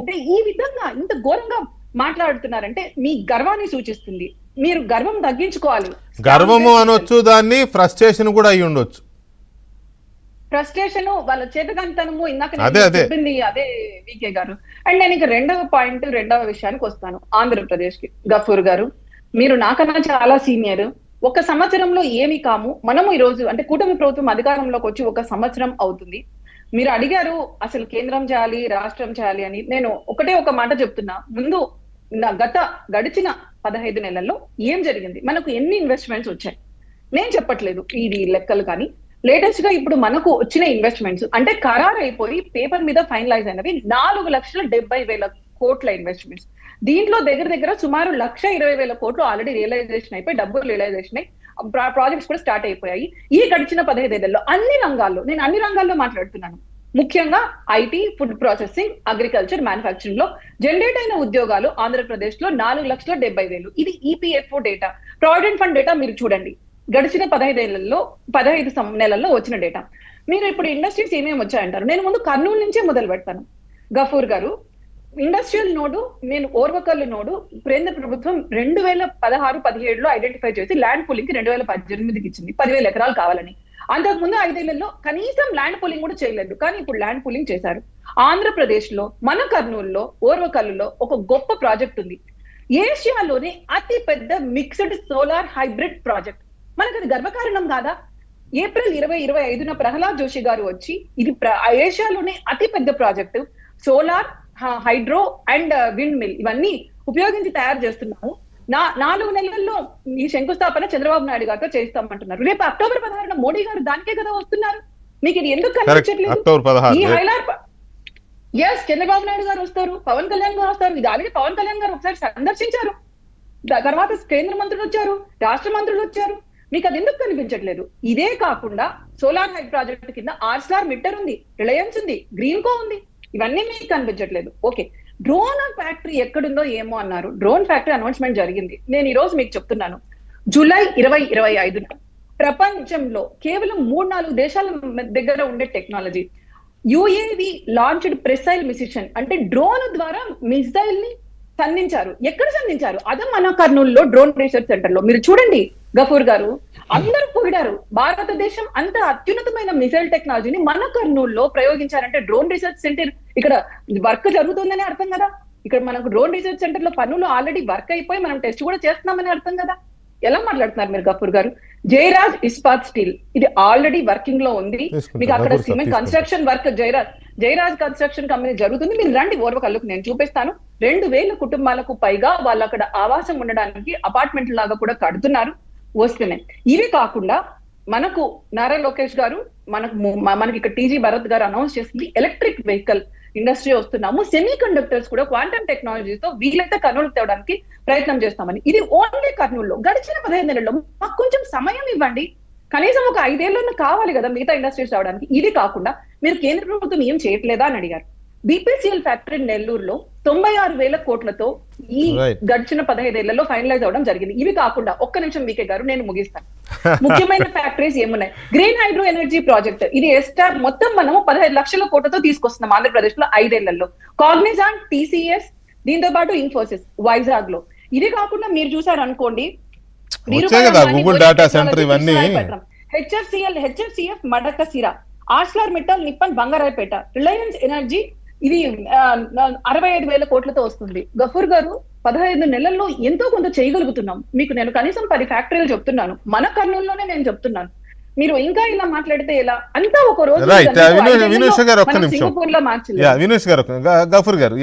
అంటే ఈ విధంగా ఇంత ఘోరంగా మాట్లాడుతున్నారంటే మీ గర్వాన్ని సూచిస్తుంది. మీరు గర్వం తగ్గించుకోవాలి. గర్వము అనొచ్చు, దాన్ని ఫ్రస్ట్రేషన్ కూడా అయి ఉండొచ్చు. ఫ్రస్ట్రేషన్, వాళ్ళ చేతకంతనము, ఇందాక చెప్పింది అదే వికే గారు. అండ్ నేను ఇక రెండవ విషయానికి వస్తాను, ఆంధ్రప్రదేశ్ కి. గఫూర్ గారు, మీరు నాకన్నా చాలా సీనియర్. ఒక సంవత్సరంలో ఏమి కాము. మనము ఈ రోజు అంటే కూటమి ప్రభుత్వం అధికారంలోకి వచ్చి 1 సంవత్సరం అవుతుంది. మీరు అడిగారు అసలు కేంద్రం చేయాలి, రాష్ట్రం చేయాలి అని. నేను ఒక మాట చెప్తున్నా. ముందు గడిచిన 15 నెలల్లో ఏం జరిగింది, మనకు ఎన్ని ఇన్వెస్ట్మెంట్స్ వచ్చాయి నేను చెప్పట్లేదు ఇది లెక్కలు, కానీ లేటెస్ట్ గా ఇప్పుడు మనకు వచ్చిన ఇన్వెస్ట్మెంట్స్ అంటే ఖరారు అయిపోయి పేపర్ మీద ఫైనలైజ్ అయినవి 4,70,000 కోట్ల ఇన్వెస్ట్మెంట్స్. దీంట్లో దగ్గర సుమారు 1,20,000 కోట్లు ఆల్రెడీ రియలైజేషన్ అయిపోయి, డబ్బులు రియలైజేషన్ అయి ప్రాజెక్ట్స్ కూడా స్టార్ట్ అయిపోయాయి. ఈ గడిచిన 15 ఏళ్లలో నేను అన్ని రంగాల్లో మాట్లాడుతున్నాను. ముఖ్యంగా IT, food processing, agriculture, manufacturing లో జనరేట్ అయిన ఉద్యోగాలు ఆంధ్రప్రదేశ్ లో 4,70,000. ఇది EPFO data, provident fund data. మీరు చూడండి గడిచిన 15 నెలల్లో వచ్చిన డేటా. మీరు ఇప్పుడు ఇండస్ట్రీస్ ఏమేమి వచ్చాయంటారు. నేను ముందు కర్నూలు నుంచే మొదలు పెడతాను. గఫూర్ గారు, ఇండస్ట్రియల్ నోడు, నేను ఓర్వకల్లు నోడు కేంద్ర ప్రభుత్వం 2016-17లో ఐడెంటిఫై చేసి ల్యాండ్ పూలింగ్ కి 2018కి ఇచ్చింది 10,000 ఎకరాలు కావాలని. అంతకుముందు 5 ఏళ్లలో కనీసం ల్యాండ్ పూలింగ్ కూడా చేయలేదు, కానీ ఇప్పుడు ల్యాండ్ పూలింగ్ చేశారు. ఆంధ్రప్రదేశ్ లో మన కర్నూలులో ఓర్వకల్లులో ఒక గొప్ప ప్రాజెక్ట్ ఉంది. ఏషియాలోనే అతి పెద్ద మిక్స్డ్ సోలార్ హైబ్రిడ్ ప్రాజెక్ట్. మనకు అది గర్వకారణం కాదా? ఏప్రిల్ 2025న ప్రహ్లాద్ జోషి గారు వచ్చి ఇది ఏషియాలోనే అతి పెద్ద project, solar, hydro and wind mill ఇవన్నీ ఉపయోగించి తయారు చేస్తున్నాము. 4 నెలల్లో ఈ శంకుస్థాపన చంద్రబాబు నాయుడు గారితో చేస్తామంటున్నారు. రేపు అక్టోబర్ 16న మోడీ గారు దానికే కదా వస్తున్నారు. మీకు ఇది ఎందుకు కనిపించట్లేదు? ఈ హైలైట్ చంద్రబాబు నాయుడు గారు వస్తారు, పవన్ కళ్యాణ్ గారు వస్తారు. ఇది ఆల్రెడీ పవన్ కళ్యాణ్ గారు ఒకసారి సందర్శించారు, తర్వాత కేంద్ర మంత్రులు వచ్చారు, రాష్ట్ర మంత్రులు వచ్చారు. మీకు అది ఎందుకు కనిపించట్లేదు? ఇదే కాకుండా సోలార్ హైడ్ ప్రాజెక్ట్ కింద ఆర్స్లార్ మిట్టర్ ఉంది, రిలయన్స్ ఉంది, గ్రీన్కో ఉంది. ఇవన్నీ మీకు కనిపించట్లేదు. ఓకే, డ్రోన్ ఫ్యాక్టరీ ఎక్కడుందో ఏమో అన్నారు. డ్రోన్ ఫ్యాక్టరీ అనౌన్స్మెంట్ జరిగింది. నేను ఈ రోజు మీకు చెప్తున్నాను, జూలై 2025న ప్రపంచంలో కేవలం 3-4 దేశాల దగ్గర ఉండే టెక్నాలజీ యుఏవి లాంచ్డ్ ప్రెసైల్ మిషన్, అంటే డ్రోన్ ద్వారా మిసైల్ ని సంధించారు. ఎక్కడ సంధించారు? అదే మన కర్నూలులో డ్రోన్ రీసెర్చ్ సెంటర్ లో. మీరు చూడండి గఫూర్ గారు, అందరూ పొగిడారు. భారతదేశం అంత అత్యున్నతమైన మిసైల్ టెక్నాలజీని మన కర్నూలులో ప్రయోగించారంటే డ్రోన్ రీసెర్చ్ సెంటర్ ఇక్కడ వర్క్ జరుగుతుందని అర్థం కదా. ఇక్కడ మనకు డ్రోన్ రీసెర్చ్ సెంటర్ లో పనులు ఆల్రెడీ వర్క్ అయిపోయి మనం టెస్ట్ కూడా చేస్తున్నామని అర్థం కదా. ఎలా మాట్లాడుతున్నారు మీరు గఫూర్ గారు? జయరాజ్ ఇస్పాత్ స్టీల్, ఇది ఆల్రెడీ వర్కింగ్ లో ఉంది. మీకు అక్కడ cement construction work Jayaraj construction company జరుగుతుంది. మీరు రండి ఓర్వకల్లుకు, నేను చూపిస్తాను. 2,000 కుటుంబాలకు పైగా వాళ్ళు అక్కడ ఆవాసం ఉండడానికి అపార్ట్మెంట్ లాగా కూడా కడుతున్నారు, వస్తున్నాయి. ఇవి కాకుండా మనకు నారా లోకేష్ గారు మనకి ఇక్కడ టీజీ భరత్ గారు అనౌన్స్ చేసింది ఎలక్ట్రిక్ వెహికల్ ఇండస్ట్రీ వస్తున్నాము. సెమీ కండక్టర్స్ కూడా క్వాంటమ్ టెక్నాలజీతో వీలైతే కర్నూలు తేవడానికి ప్రయత్నం చేస్తామని. ఇది ఓన్లీ కర్నూలులో. గడిచిన 15 నెలల్లో మాకు కొంచెం సమయం ఇవ్వండి, కనీసం ఒక 5 ఏళ్ళన్నా కావాలి కదా మిగతా ఇండస్ట్రీస్ రావడానికి. ఇది కాకుండా మీరు కేంద్ర ప్రభుత్వం ఏం చేయట్లేదా అని అడిగారు. బీపీసీఎల్ ఫ్యాక్టరీ నెల్లూరులో 96,000 కోట్లతో ఈ గడిచిన 15 ఏళ్లలో ఫైనలైజ్ అవడం జరిగింది. ఇవి కాకుండా ఒక్క నిమిషం వికే గారు, నేను ముగిస్తాను. ముఖ్యమైన ఫ్యాక్టరీస్ ఏమున్నాయి? గ్రీన్ హైడ్రో ఎనర్జీ ప్రాజెక్ట్, ఇది ఎస్టార్ మొత్తం మనము 15 లక్షల కోట్లతో తీసుకొస్తున్నాం ఆంధ్రప్రదేశ్ లో 5 ఏళ్లలో. కాగ్నిజాంట్, టీసీఎస్, దీంతో పాటు ఇన్ఫోసిస్ వైజాగ్ లో. ఇది కాకుండా మీరు చూసారు అనుకోండి, గూగుల్ డేటా సెంటర్, ఇవన్నీ హెచ్ఎఫ్సిఎఫ్ మడకసిరా, ఆర్స్లార్ మిట్టల్ నిప్పన్ బంగారాయపేట, రిలయన్స్ ఎనర్జీ, ఇది 65,000 కోట్లతో వస్తుంది. గఫూర్ గారు, 15 నెలల్లో ఎంతో కొంత చేయగలుగుతున్నాం. మీకు నేను కనీసం 10 ఫ్యాక్టరీలు చెప్తున్నాను, మన కర్నూలులోనే నేను చెప్తున్నాను. మీరు ఇంకా ఇలా మాట్లాడితే ఎలా? అంతా ఒక రోజు వినోష్ గారు, ఒక్క నిమిషం. వినోష్ గారు, గఫూర్ గారు,